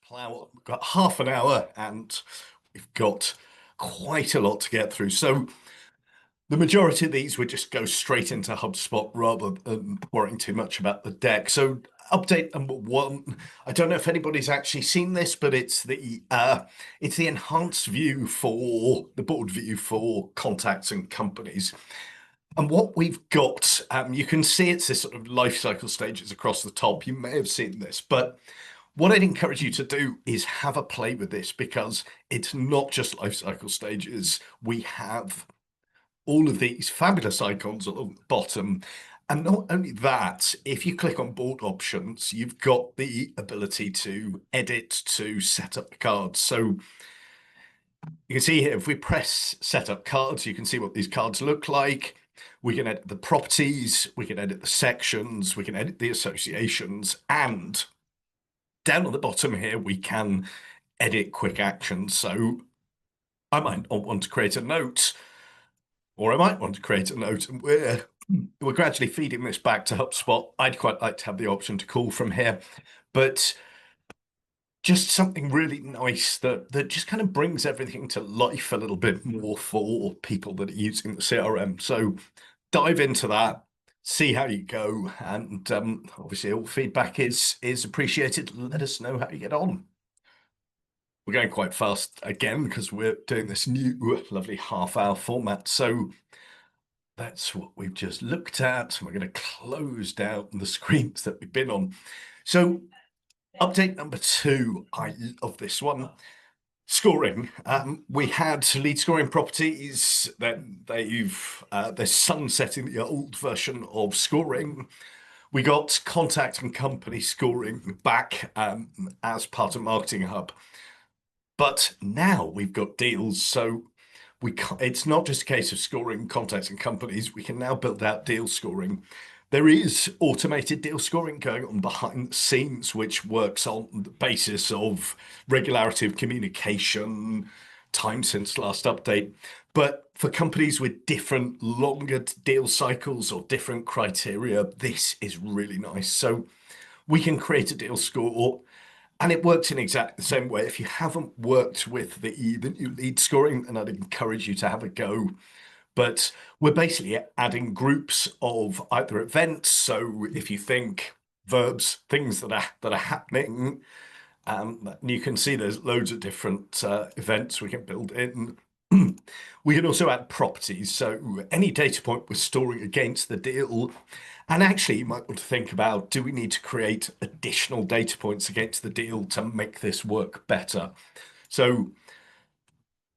plow. We've got half an hour and we've got quite a lot to get through. So the majority of these would just go straight into HubSpot rather than worrying too much about the deck. So update number one, I don't know if anybody's actually seen this, but it's the enhanced view for the board view for contacts and companies. And what we've got, you can see it's this sort of life cycle stages across the top. You may have seen this, but what I'd encourage you to do is have a play with this because it's not just life cycle stages. We have all of these fabulous icons along the bottom. And not only that, if you click on board options, you've got the ability to edit, to set up the cards. So you can see here, if we press set up cards, you can see what these cards look like. We can edit the properties, we can edit the sections, we can edit the associations, and down at the bottom here, we can edit quick actions. So I might want to create a note, or I might want to create a note, and we're gradually feeding this back to HubSpot. I'd quite like to have the option to call from here, but just something really nice that just kind of brings everything to life a little bit more for people that are using the CRM. So dive into that, see how you go, and obviously all feedback is appreciated. Let us know how you get on. We're going quite fast again because we're doing this new lovely half-hour format. So that's what we've just looked at. We're going to close down the screens that we've been on. So update number two, I love this one. Scoring. We had lead scoring properties. Then they're sunsetting the old version of scoring. We got contact and company scoring back as part of Marketing Hub. But now we've got deals, so it's not just a case of scoring contacts and companies. We can now build out deal scoring. There is automated deal scoring going on behind the scenes, which works on the basis of regularity of communication, time since last update. But for companies with different longer deal cycles or different criteria, this is really nice. So we can create a deal score, and it works in exactly the same way. If you haven't worked with the new lead scoring, then I'd encourage you to have a go. But we're basically adding groups of either events. So if you think verbs, things that are happening, you can see there's loads of different events we can build in. We can also add properties. So any data point we're storing against the deal. And actually, you might want to think about, do we need to create additional data points against the deal to make this work better? So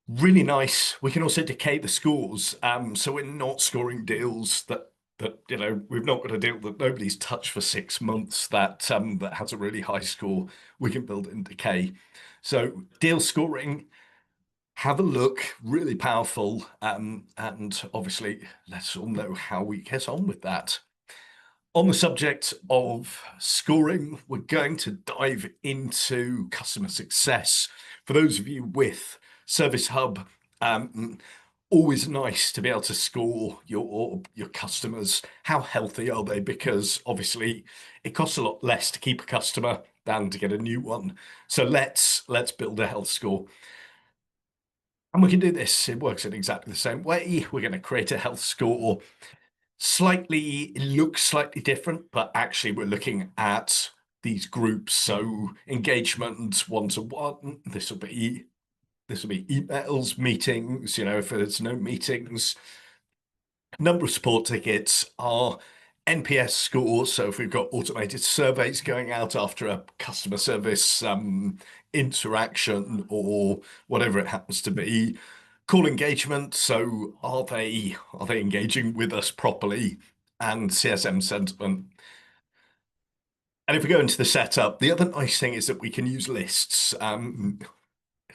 really nice. We can also decay the scores. So we're not scoring deals that we've not got a deal that nobody's touched for 6 months that has a really high score. We can build in decay. So deal scoring, have a look, really powerful. And obviously, let's all know how we get on with that. On the subject of scoring, we're going to dive into customer success. For those of you with Service Hub, always nice to be able to score your customers. How healthy are they? Because obviously it costs a lot less to keep a customer than to get a new one. So let's build a health score. And we can do this. It works in exactly the same way. We're going to create a health score. It looks slightly different, but actually we're looking at these groups. So engagement, one-to-one, this will be emails, meetings, if there's no meetings. Number of support tickets are NPS scores. So if we've got automated surveys going out after a customer service interaction or whatever it happens to be. Call engagement. So are they engaging with us properly? And CSM sentiment. And if we go into the setup, the other nice thing is that we can use lists.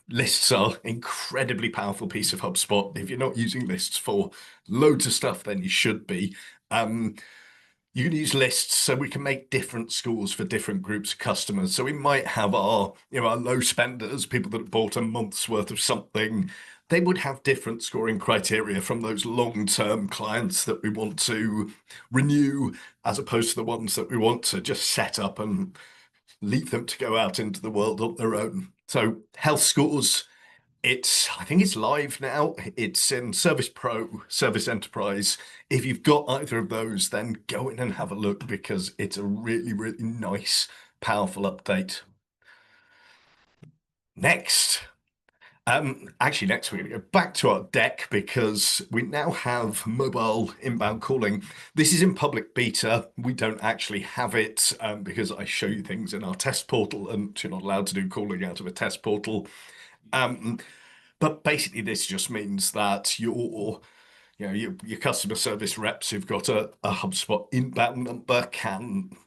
Lists are incredibly powerful piece of HubSpot. If you're not using lists for loads of stuff, then you should be. You can use lists so we can make different scores for different groups of customers. So we might have our low spenders, people that have bought a month's worth of something. They would have different scoring criteria from those long-term clients that we want to renew, as opposed to the ones that we want to just set up and leave them to go out into the world on their own. So health scores, I think it's live now. It's in Service Pro, Service Enterprise. If you've got either of those, then go in and have a look because it's a really, really nice, powerful update. Next, actually, next we're going to go back to our deck because we now have mobile inbound calling. This is in public beta. We don't actually have it because I show you things in our test portal, and you're not allowed to do calling out of a test portal. Um, but basically, this just means that your customer service reps who've got a HubSpot inbound number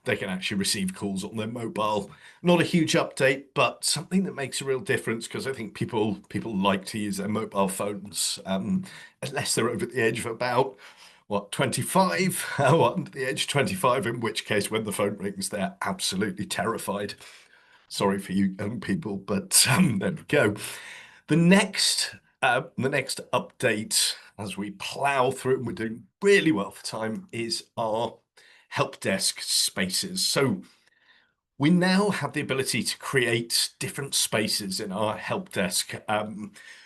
they can actually receive calls on their mobile. Not a huge update, but something that makes a real difference because I think people like to use their mobile phones unless they're over the age of about 25, under the age of 25, in which case when the phone rings, they're absolutely terrified. Sorry for you young people, but there we go. The next update, as we plow through, and we're doing really well for time, is our help desk spaces. So we now have the ability to create different spaces in our help desk,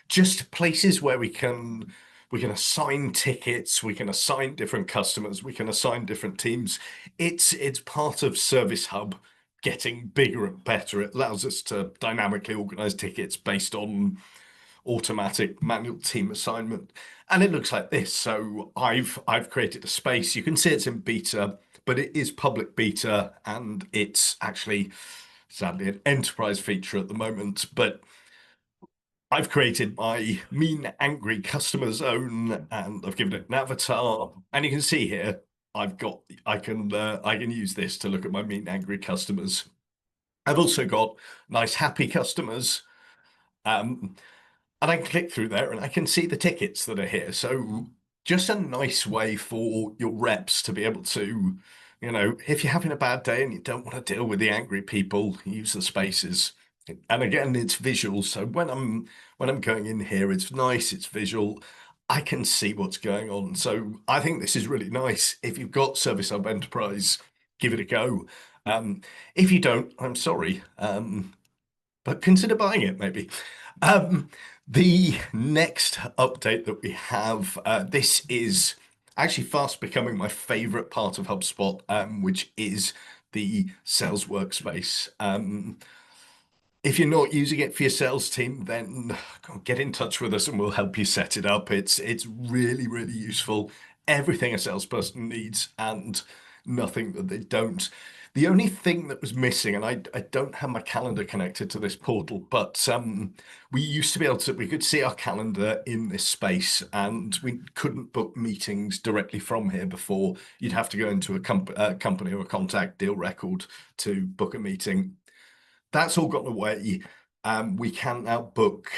just places where we can assign tickets, we can assign different customers, we can assign different teams. It's part of Service Hub getting bigger and better. It allows us to dynamically organize tickets based on automatic manual team assignment. And it looks like this. So I've created a space. You can see it's in beta, but it is public beta and it's actually sadly an enterprise feature at the moment. But I've created my mean angry customer zone and I've given it an avatar. And you can see here I can use this to look at my mean angry customers. I've also got nice happy customers. Um, and I can click through there and I can see the tickets that are here. So just a nice way for your reps to be able to, if you're having a bad day and you don't want to deal with the angry people, use the spaces. And again, it's visual. So when I'm going in here, it's nice, it's visual. I can see what's going on. So I think this is really nice. If you've got Service Hub Enterprise, give it a go. If you don't, I'm sorry. But consider buying it maybe. Um, the next update that we have, this is actually fast becoming my favorite part of HubSpot, which is the sales workspace. If you're not using it for your sales team, then get in touch with us and we'll help you set it up. It's really, really useful. Everything a salesperson needs and nothing that they don't. The only thing that was missing, and I don't have my calendar connected to this portal, but we used to be able to, we could see our calendar in this space and we couldn't book meetings directly from here before. You'd have to go into a company or a contact deal record to book a meeting. That's all gone away. We can now book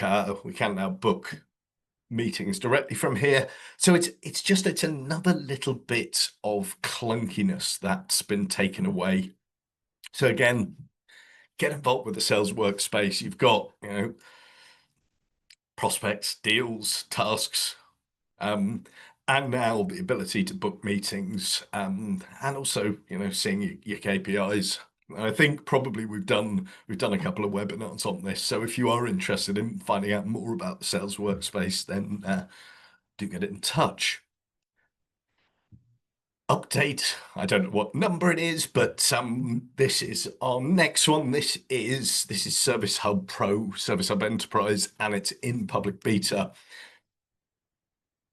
meetings directly from here. So it's another little bit of clunkiness that's been taken away. So again, get involved with the sales workspace. You've got, prospects, deals, tasks, um, and now the ability to book meetings, and also, seeing your KPIs. I think probably we've done a couple of webinars on this. So if you are interested in finding out more about the sales workspace, then do get in touch. Update. I don't know what number it is, but this is our next one. This is Service Hub Pro, Service Hub Enterprise, and it's in public beta.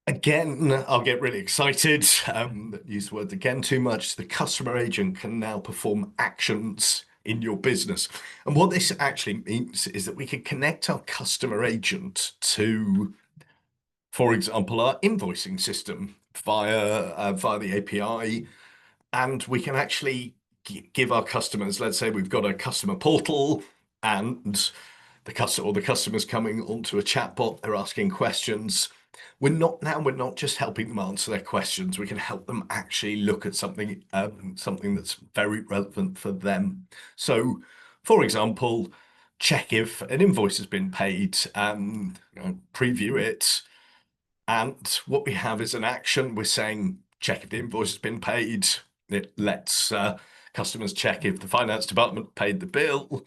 Again, I'll get really excited. Use the word again too much. The customer agent can now perform actions in your business. And what this actually means is that we can connect our customer agent to, for example, our invoicing system via the API, and we can actually give our customers, let's say we've got a customer portal and the customer's coming onto a chatbot, they're asking questions. We're not just helping them answer their questions, we can help them actually look at something that's very relevant for them. So, for example, check if an invoice has been paid, preview it, and what we have is an action. We're saying check if the invoice has been paid. It lets Customers check if the finance department paid the bill.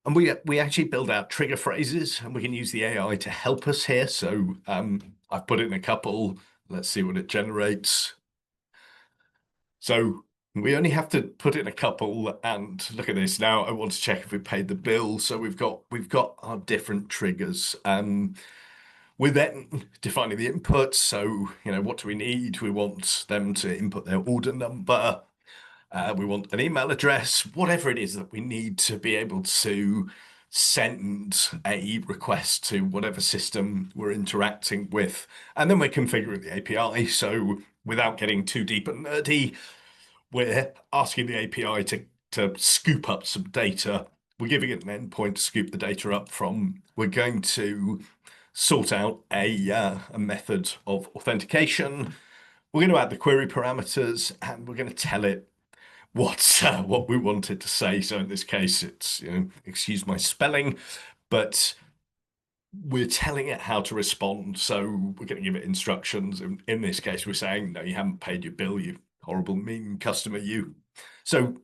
And we actually build out trigger phrases, and we can use the AI to help us here. So I've put in a couple. Let's see what it generates. So we only have to put in a couple, and look at this. Now I want to check if we paid the bill. So we've got our different triggers. We're then defining the inputs. So, what do we need? We want them to input their order number. We want an email address, whatever it is that we need to be able to send a request to whatever system we're interacting with. And then we're configuring the API. So without getting too deep and nerdy, we're asking the API to scoop up some data. We're giving it an endpoint to scoop the data up from. We're going to sort out a method of authentication. We're going to add the query parameters, and we're going to tell it what we wanted to say. So in this case, it's, excuse my spelling, but we're telling it how to respond. So we're going to give it instructions. In this case, we're saying, no, you haven't paid your bill, you horrible, mean customer, you. So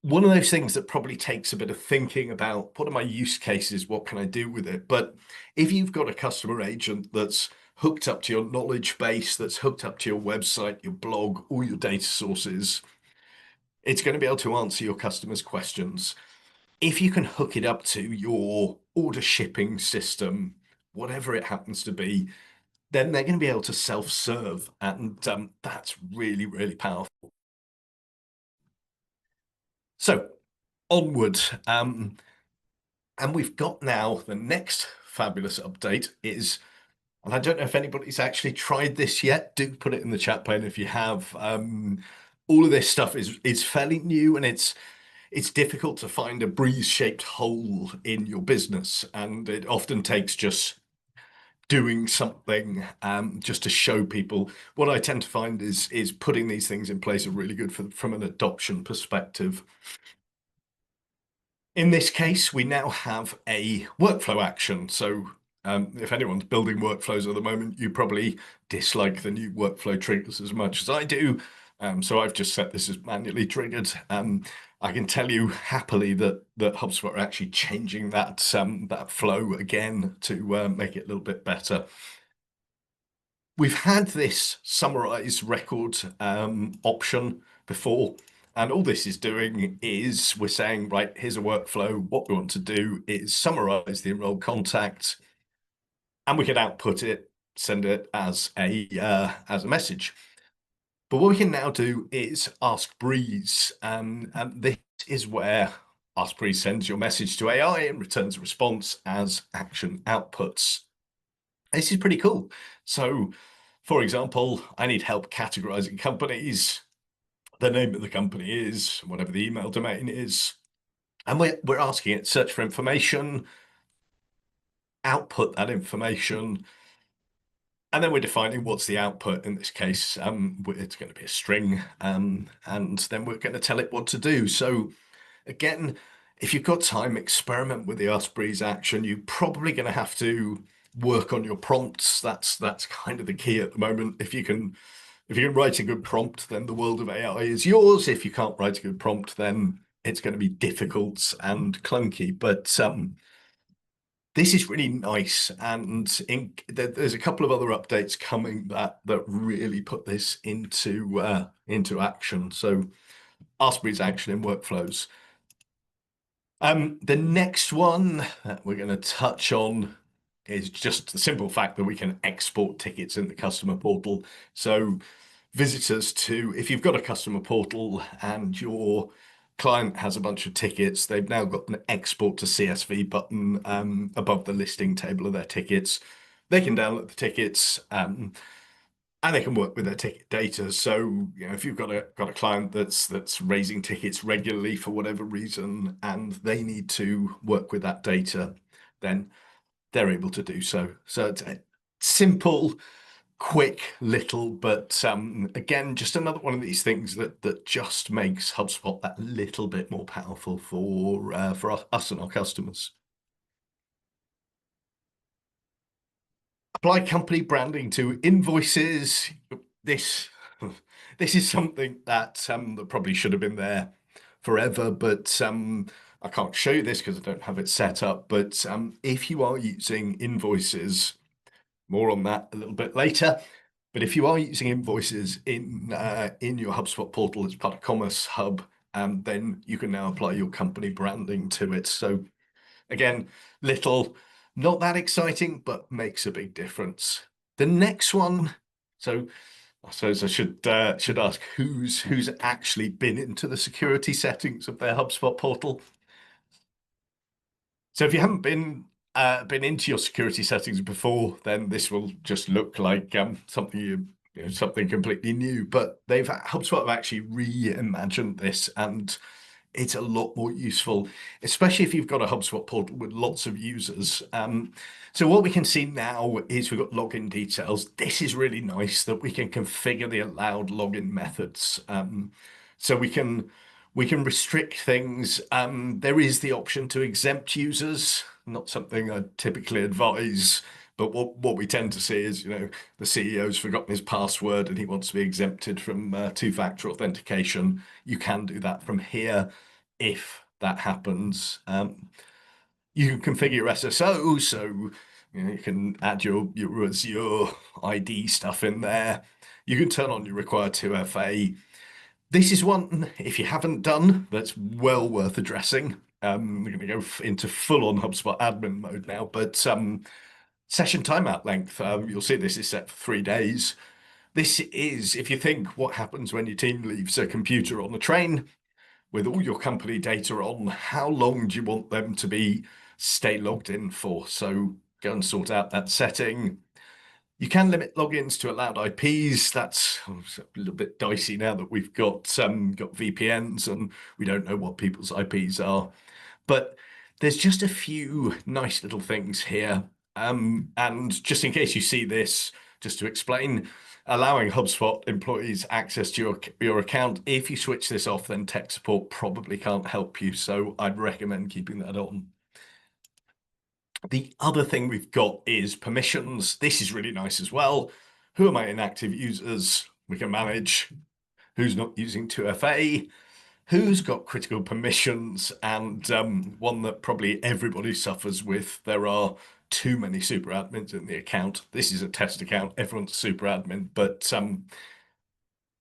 one of those things that probably takes a bit of thinking about, what are my use cases? What can I do with it? But if you've got a customer agent that's hooked up to your knowledge base, that's hooked up to your website, your blog, all your data sources, it's going to be able to answer your customers' questions. If you can hook it up to your order shipping system, whatever it happens to be, then they're going to be able to self-serve. And that's really, really powerful. So onward. And we've got now the next fabulous update is, and I don't know if anybody's actually tried this yet. Do put it in the chat pane if you have. All of this stuff is fairly new, and it's difficult to find a breeze-shaped hole in your business, and it often takes just doing something just to show people. What I tend to find is putting these things in place are really good from an adoption perspective. In this case, we now have a workflow action. So if anyone's building workflows at the moment, you probably dislike the new workflow triggers as much as I do. So I've just set this as manually triggered. I can tell you happily that HubSpot are actually changing that flow again to make it a little bit better. We've had this summarize record option before, and all this is doing is we're saying, right, here's a workflow. What we want to do is summarize the enrolled contact, and we can output it, send it as a message. But what we can now do is ask Breeze, and this is where Ask Breeze sends your message to AI and returns a response as action outputs. This is pretty cool. So, for example, I need help categorizing companies. The name of the company is whatever the email domain is. And we're asking it search for information, output that information, and then we're defining what's the output. In this case, it's going to be a string, and then we're going to tell it what to do. So again, if you've got time, experiment with the Ask Breeze action. You're probably going to have to work on your prompts. That's kind of the key at the moment. If you can write a good prompt, then the world of AI is yours. If you can't write a good prompt, then it's going to be difficult and clunky. But this is really nice, and there's a couple of other updates coming that really put this into action. So Ask Breeze action in workflows. The next one that we're going to touch on is just the simple fact that we can export tickets in the customer portal. So visitors if you've got a customer portal and your client has a bunch of tickets, they've now got an export to CSV button above the listing table of their tickets. They can download the tickets, and they can work with their ticket data. So, if you've got a client that's raising tickets regularly for whatever reason, and they need to work with that data, then they're able to do so. So it's a simple, quick, little, but again, just another one of these things that just makes HubSpot that little bit more powerful for us and our customers. Apply company branding to invoices. This this is something that probably should have been there forever, but I can't show you this because I don't have it set up. But if you are using invoices, more on that a little bit later. But if you are using invoices in your HubSpot portal as part of Commerce Hub, then you can now apply your company branding to it. So again, little, not that exciting, but makes a big difference. The next one, so I suppose I should ask who's actually been into the security settings of their HubSpot portal. So if you haven't been into your security settings before, then this will just look like something something completely new. But HubSpot have actually reimagined this, and it's a lot more useful, especially if you've got a HubSpot portal with lots of users. So what we can see now is we've got login details. This is really nice that we can configure the allowed login methods. So we can restrict things. There is the option to exempt users, not something I typically advise. But what we tend to see is, the CEO's forgotten his password and he wants to be exempted from two-factor authentication. You can do that from here if that happens. You can configure your SSO, so you can add your Azure ID stuff in there. You can turn on your required 2FA. This is one, if you haven't done, that's well worth addressing. We're going to go into full-on HubSpot admin mode now, but session timeout length, you'll see this is set for 3 days. This is, if you think what happens when your team leaves a computer on a train with all your company data on, how long do you want them to stay logged in for? So go and sort out that setting. You can limit logins to allowed IPs. That's a little bit dicey now that we've got VPNs and we don't know what people's IPs are. But there's just a few nice little things here. And just in case you see this, just to explain, allowing HubSpot employees access to your account. If you switch this off, then tech support probably can't help you. So I'd recommend keeping that on. The other thing we've got is permissions. This is really nice as well. Who are my inactive users? We can manage who's not using 2FA, who's got critical permissions, and one that probably everybody suffers with. There are too many super admins in the account. This is a test account. Everyone's a super admin, but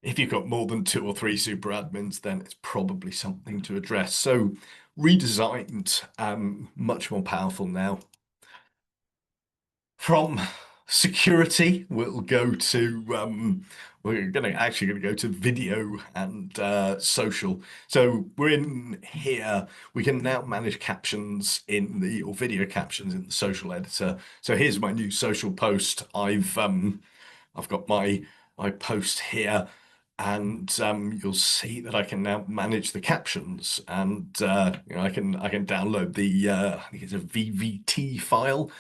if you've got more than 2 or 3 super admins, then it's probably something to address. So redesigned, much more powerful now. From security, we'll go to we're actually going to go to video and social. So we're in here. We can now manage captions or video captions in the social editor. So here's my new social post. I've got my post here, and you'll see that I can now manage the captions, and I can download the I think it's a VVT file.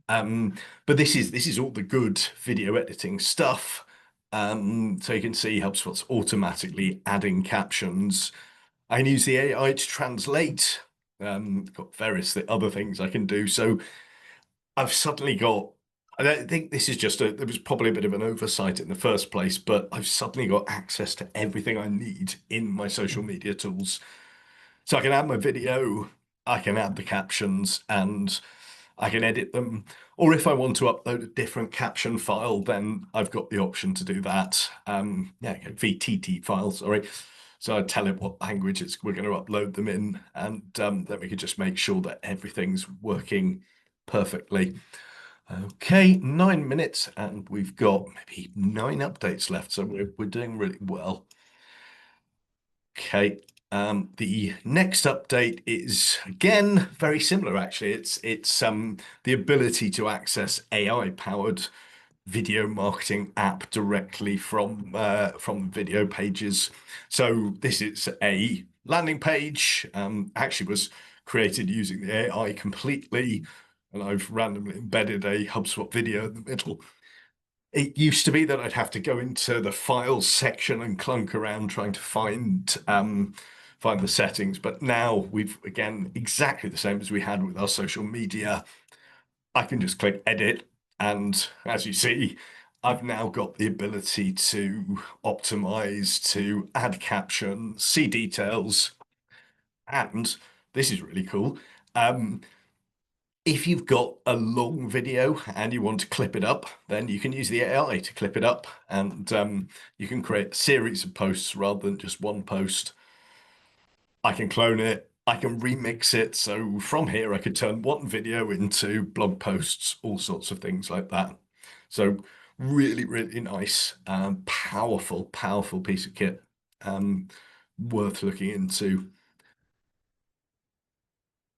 But this is all the good video editing stuff. So you can see HubSpot's automatically adding captions. I can use the AI to translate. Got various other things I can do. So I've suddenly got, I don't think this is there was probably a bit of an oversight in the first place, but I've suddenly got access to everything I need in my social media tools. So I can add my video, I can add the captions, and I can edit them. Or if I want to upload a different caption file, then I've got the option to do that. VTT file, sorry. So I tell it what language we're going to upload them in, and then we can just make sure that everything's working perfectly. Okay, 9 minutes, and we've got maybe 9 updates left, so we're doing really well. Okay, the next update is again very similar. Actually, it's the ability to access AI-powered video marketing app directly from video pages. So this is a landing page. Actually, was created using the AI completely, and I've randomly embedded a HubSpot video in the middle. It used to be that I'd have to go into the files section and clunk around trying to find the settings, but now we've again exactly the same as we had with our social media. I can just click edit, and as you see, I've now got the ability to optimize, to add captions, see details, and this is really cool. Um, if you've got a long video and you want to clip it up, then you can use the AI to clip it up, and you can create a series of posts rather than just one post. I can clone it, I can remix it. So from here, I could turn one video into blog posts, all sorts of things like that. So really, really nice, powerful, powerful piece of kit, um, worth looking into.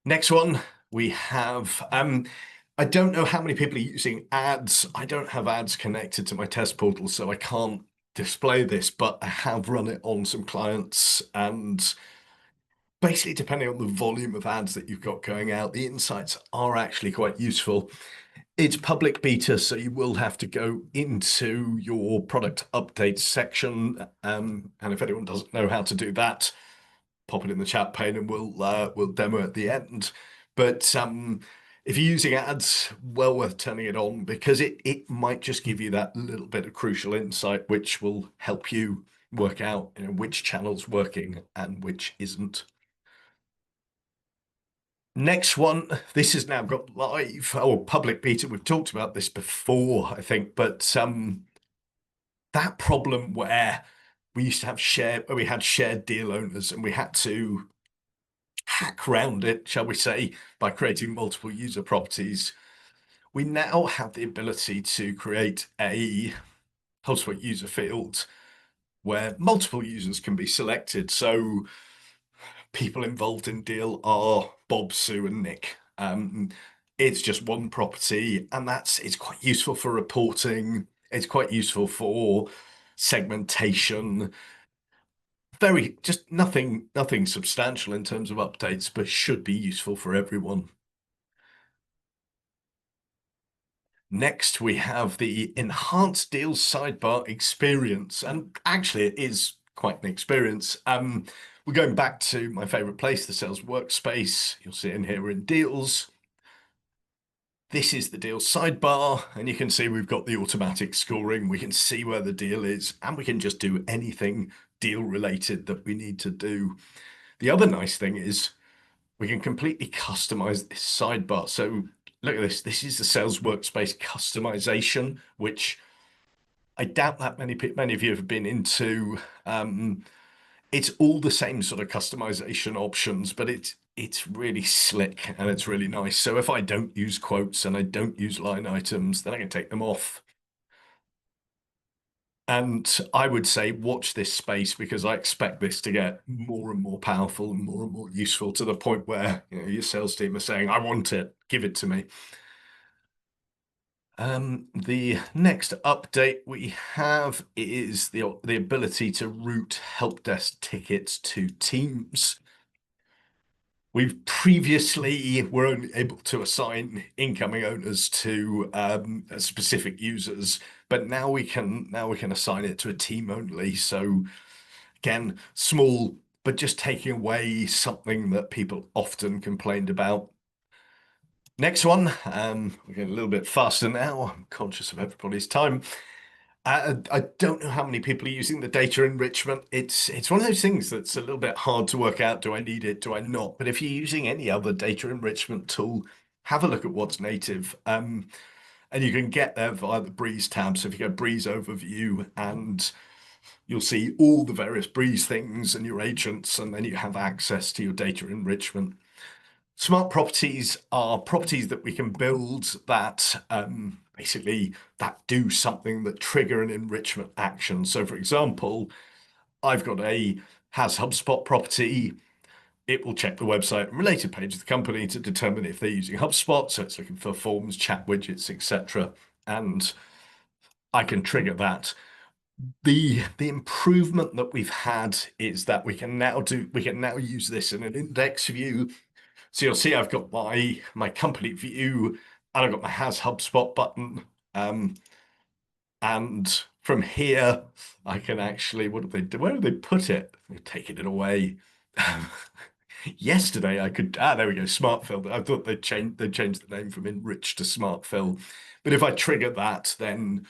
Next one, we have, I don't know how many people are using ads. I don't have ads connected to my test portal, so I can't display this, but I have run it on some clients, and basically, depending on the volume of ads that you've got going out, the insights are actually quite useful. It's public beta, so you will have to go into your product updates section. And if anyone doesn't know how to do that, pop it in the chat pane and we'll demo at the end. But if you're using ads, well worth turning it on because it might just give you that little bit of crucial insight, which will help you work out, which channel's working and which isn't. Next one, this has now got live or public beta. We've talked about this before, I think, but that problem where we used to have we had shared deal owners and we had to hack around it, shall we say, by creating multiple user properties. We now have the ability to create a HubSpot user field where multiple users can be selected. So people involved in deal are Bob, Sue, and Nick. It's just one property, and it's quite useful for reporting. It's quite useful for segmentation. Very just nothing substantial in terms of updates, but should be useful for everyone. Next, we have the enhanced deals sidebar experience, and actually, it is quite an experience. We're going back to my favorite place, the sales workspace. You'll see in here we're in deals. This is the deal sidebar, and you can see we've got the automatic scoring. We can see where the deal is, and we can just do anything deal related that we need to do. The other nice thing is we can completely customize this sidebar. So look at this. This is the sales workspace customization, which I doubt that many of you have been into. It's all the same sort of customization options, but it's really slick and it's really nice. So if I don't use quotes and I don't use line items, then I can take them off. And I would say watch this space because I expect this to get more and more powerful and more useful to the point where your sales team are saying, I want it, give it to me. The next update we have is the ability to route help desk tickets to Teams. We've previously were only able to assign incoming owners to specific users, but now we can assign it to a team only. So again, small, but just taking away something that people often complained about. Next one, we're getting a little bit faster now. I'm conscious of everybody's time. I don't know how many people are using the data enrichment. It's one of those things that's a little bit hard to work out. Do I need it? Do I not? But if you're using any other data enrichment tool, have a look at what's native. And you can get there via the Breeze tab. So if you go Breeze Overview, and you'll see all the various Breeze things and your agents, and then you have access to your data enrichment. Smart properties are properties that we can build that basically that do something that trigger an enrichment action. So for example, I've got a has HubSpot property. It will check the website and related page of the company to determine if they're using HubSpot. So it's looking for forms, chat widgets, etc. And I can trigger that. The improvement that we've had is that we can now use this in an index view. So you'll see I've got my company view and I've got my Has HubSpot button. And from here, I can actually, what do they do? Where do they put it? They're taking it away. Yesterday I could, there we go, Smart Fill. I thought they'd changed the name from Enrich to Smart Fill. But if I trigger that, then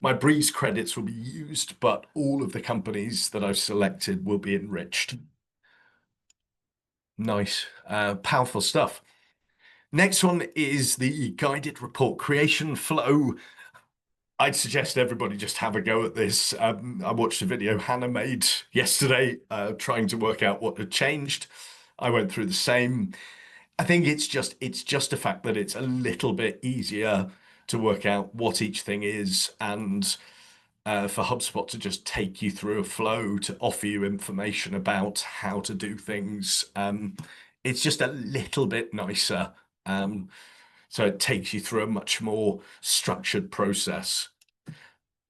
my Breeze credits will be used, but all of the companies that I've selected will be enriched. Nice, powerful stuff. Next one is the guided report creation flow. I'd suggest everybody just have a go at this. I watched a video Hannah made yesterday, trying to work out what had changed. I went through the same. I think it's just a fact that it's a little bit easier to work out what each thing is, and for HubSpot to just take you through a flow to offer you information about how to do things. It's just a little bit nicer. Um, so it takes you through a much more structured process.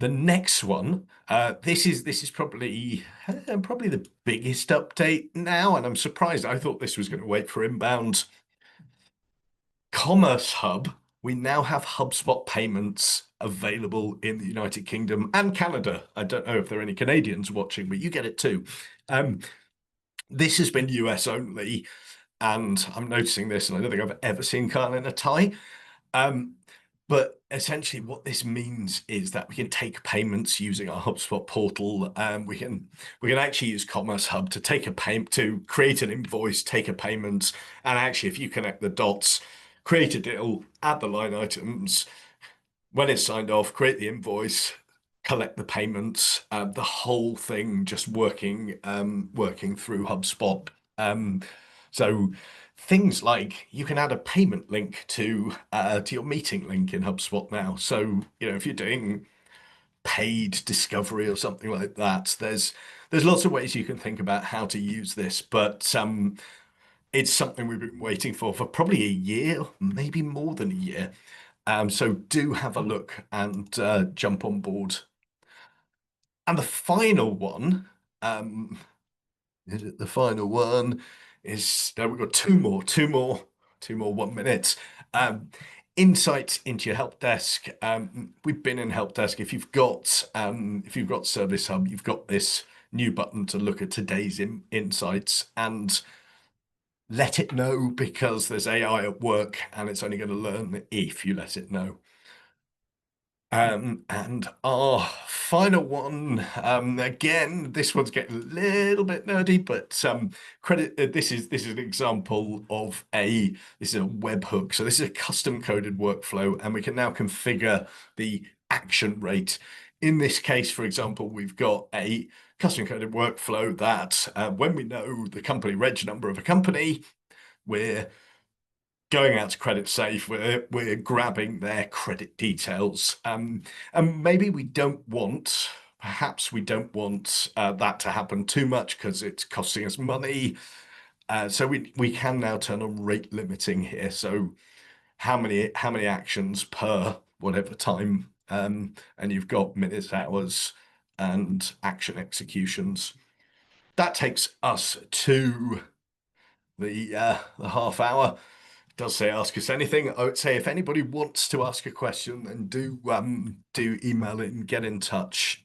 The next one, this is probably the biggest update now, and I'm surprised. I thought this was going to wait for inbound. Commerce Hub. We now have HubSpot payments available in the United Kingdom and Canada. I don't know if there are any Canadians watching, but you get it too. Um, this has been US only, and I'm noticing this, and I don't think I've ever seen Kyle in a tie. Um, but essentially, what this means is that we can take payments using our HubSpot portal. We can actually use Commerce Hub to take a payment, to create an invoice, take a payment, and actually, if you connect the dots, create a deal, add the line items. When it's signed off, create the invoice, collect the payments. The whole thing just working through HubSpot. Um, so things like you can add a payment link to your meeting link in HubSpot now. So, if you're doing paid discovery or something like that, there's lots of ways you can think about how to use this, but it's something we've been waiting for probably a year, maybe more than a year. So do have a look and jump on board. And the final one, um, is it the final one? Is no, we've got two more 1 minute. Um, Insights into your help desk. We've been in help desk. If you've got Service Hub, you've got this new button to look at today's insights and let it know, because there's AI at work and it's only going to learn if you let it know. And our final one, again, this one's getting a little bit nerdy, but credit. This is an example of this is a webhook. So this is a custom coded workflow, and we can now configure the action rate. In this case, for example, we've got a custom coded workflow that when we know the company reg number of a company, we're going out to credit safe, we're grabbing their credit details. And maybe perhaps we don't want that to happen too much because it's costing us money. So we can now turn on rate limiting here. So how many actions per whatever time, and you've got minutes, hours, and action executions. That takes us to the half hour. It does say ask us anything. I would say if anybody wants to ask a question, then do email it and get in touch.